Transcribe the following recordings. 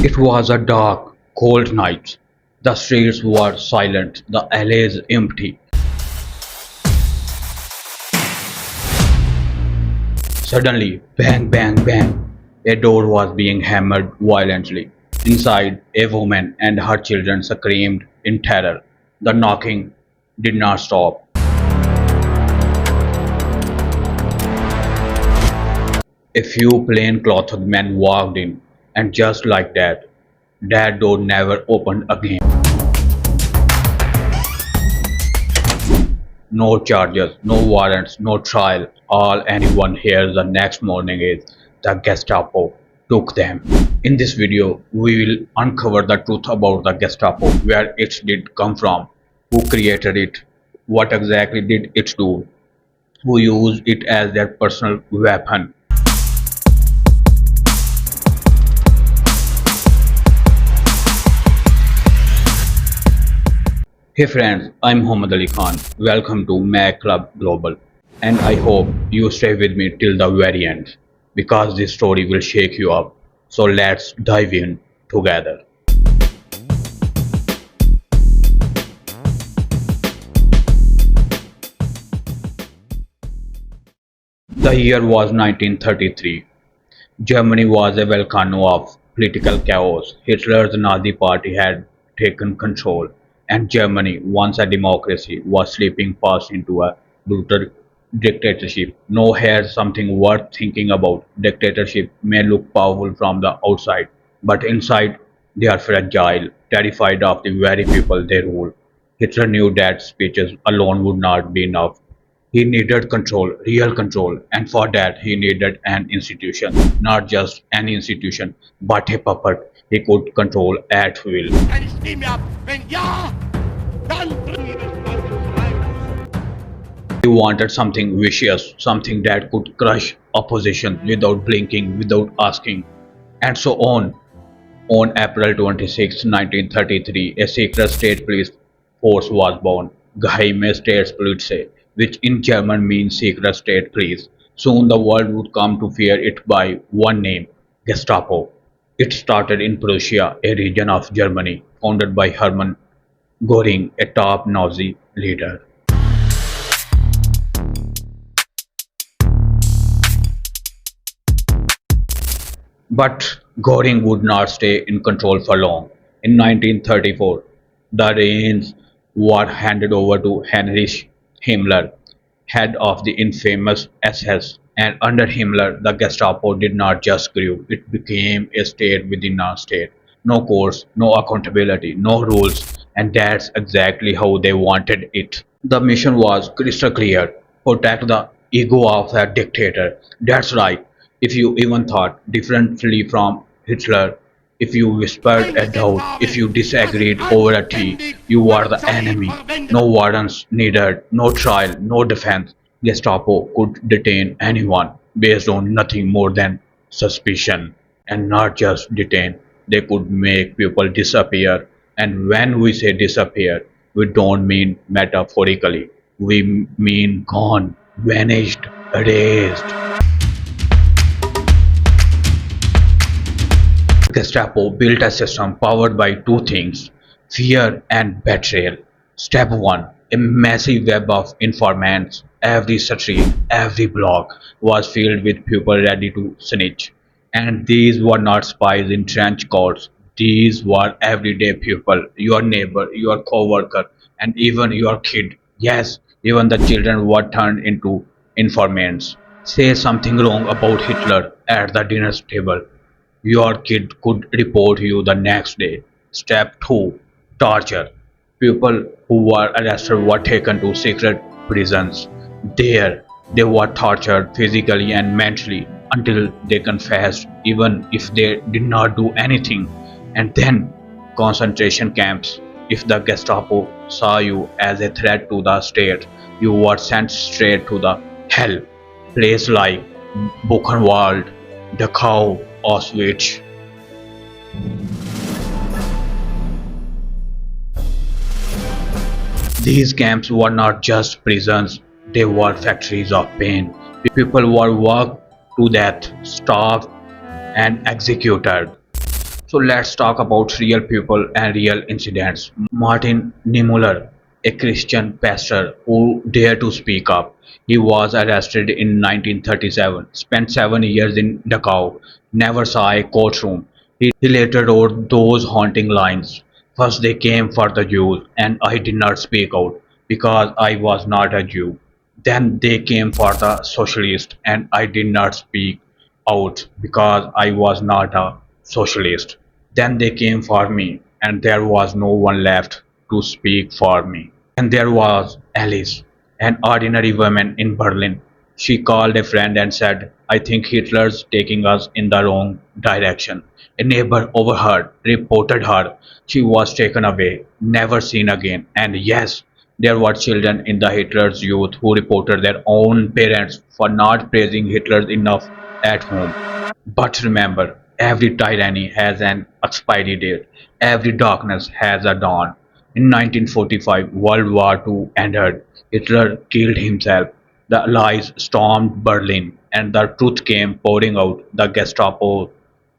It was a dark, cold night. The streets were silent, the alleys empty. Suddenly, bang, bang, bang, a door was being hammered violently. Inside, a woman and her children screamed in terror. The knocking did not stop. A few plain-clothed men walked in, and just like that door never opened again. No charges, no warrants, no trial. All anyone hears the next morning is the Gestapo took them. In this video, we will uncover the truth about the Gestapo, where it did come from, who created it, what exactly did it do, who used it as their personal weapon. Hey friends, I'm Mohammad Ali Khan. Welcome to Mac Club Global. And I hope you stay with me till the very end because this story will shake you up. So let's dive in together. The year was 1933. Germany was a volcano of political chaos. Hitler's Nazi party had taken control, and Germany, once a democracy, was slipping fast into a brutal dictatorship. Now, here's something worth thinking about. Dictatorship may look powerful from the outside, but inside they are fragile, terrified of the very people they rule. Hitler knew that speeches alone would not be enough. He needed control, real control, and for that he needed an institution, not just any institution, but a puppet he could control at will. Eine Stimme ab. Wenn ja, dann bring mir das Volk. He wanted something vicious, something that could crush opposition without blinking, without asking, and so on. On April 26, 1933, a secret state police force was born, Geheime Staatspolizei, which in German means secret state police. Soon the world would come to fear it by one name, Gestapo. It started in Prussia, a region of Germany, founded by Hermann Göring, a top Nazi leader. But Göring would not stay in control for long. In 1934, the reins were handed over to Heinrich Himmler, head of the infamous SS, and under Himmler, the Gestapo did not just grow, it became a state within a state. No courts, no accountability, no rules, and that's exactly how they wanted it. The mission was crystal clear: protect the ego of a dictator. That's right. If you even thought differently from Hitler, if you whispered a doubt, if you disagreed over a tea, you were the enemy. No warrants needed, no trial, no defense. Gestapo could detain anyone based on nothing more than suspicion. And not just detain, they could make people disappear. And when we say disappear, we don't mean metaphorically. We mean gone, vanished, erased. Gestapo built a system powered by two things: fear and betrayal. Step 1: a massive web of informants. Every street, every block was filled with people ready to snitch. And these were not spies in trench coats. These were everyday people, your neighbor, your co-worker, and even your kid. Yes, even the children were turned into informants. Say something wrong about Hitler at the dinner table, your kid could report you the next day. Step 2: torture. People who were arrested were taken to secret prisons. There, they were tortured physically and mentally until they confessed, even if they did not do anything. And then, concentration camps. If the Gestapo saw you as a threat to the state, you were sent straight to the hell. Places like Buchenwald, Dachau, Auschwitz. These camps were not just prisons, they were factories of pain. People were worked to death, starved, and executed. So let's talk about real people and real incidents. Martin Niemöller, a Christian pastor who dared to speak up. He was arrested in 1937, spent 7 years in Dachau, never saw a courtroom. He later wrote those haunting lines. First they came for the Jews, and I did not speak out because I was not a Jew. Then they came for the socialists, and I did not speak out because I was not a socialist. Then they came for me, and there was no one left to speak for me. Then there was Alice, an ordinary woman in Berlin. She called a friend and said, I think Hitler's taking us in the wrong direction. A neighbor overheard, reported her. She was taken away, never seen again. And yes, there were children in the Hitler's youth who reported their own parents for not praising Hitler enough at home. But remember, every tyranny has an expiry date. Every darkness has a dawn. In 1945, World War II ended. Hitler killed himself. The Allies stormed Berlin, and the truth came pouring out. The Gestapo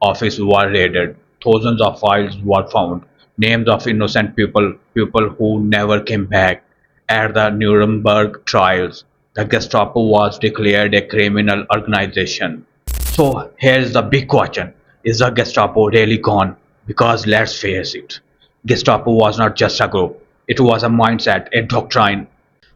office was raided. Thousands of files were found. Names of innocent people who never came back. At the Nuremberg trials, the Gestapo was declared a criminal organization. So here's the big question. Is the Gestapo really gone? Because let's face it, Gestapo was not just a group. It was a mindset, a doctrine,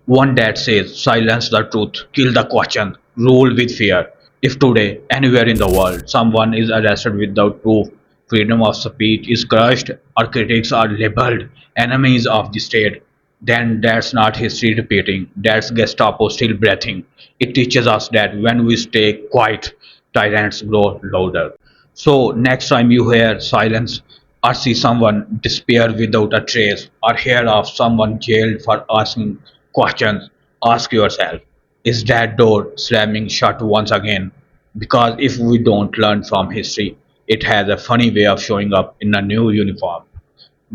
one that says silence the truth, kill the question, rule with fear. If today, anywhere in the world, someone is arrested without proof, freedom of speech is crushed, or critics are labeled enemies of the state, then that's not history repeating, that's Gestapo still breathing. It teaches us that when we stay quiet, tyrants grow louder. So next time you hear silence or see someone disappear without a trace or hear of someone jailed for asking questions, ask yourself, is that door slamming shut once again? Because if we don't learn from history, it has a funny way of showing up in a new uniform.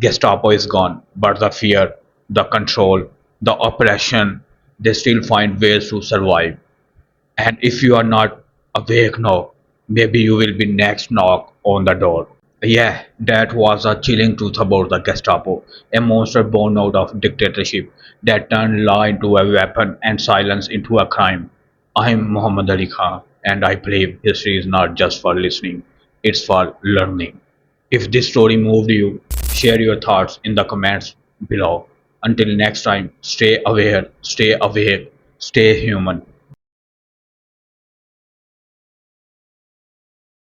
Gestapo is gone, but the fear, the control, the oppression, they still find ways to survive. And if you are not awake now, maybe you will be next knock on the door. Yeah, that was a chilling truth about the Gestapo, a monster born out of dictatorship that turned law into a weapon and silence into a crime. I'm Muhammad Ali Khan, and I believe history is not just for listening, it's for learning. If this story moved you, share your thoughts in the comments below. Until next time, stay aware, stay awake, stay human.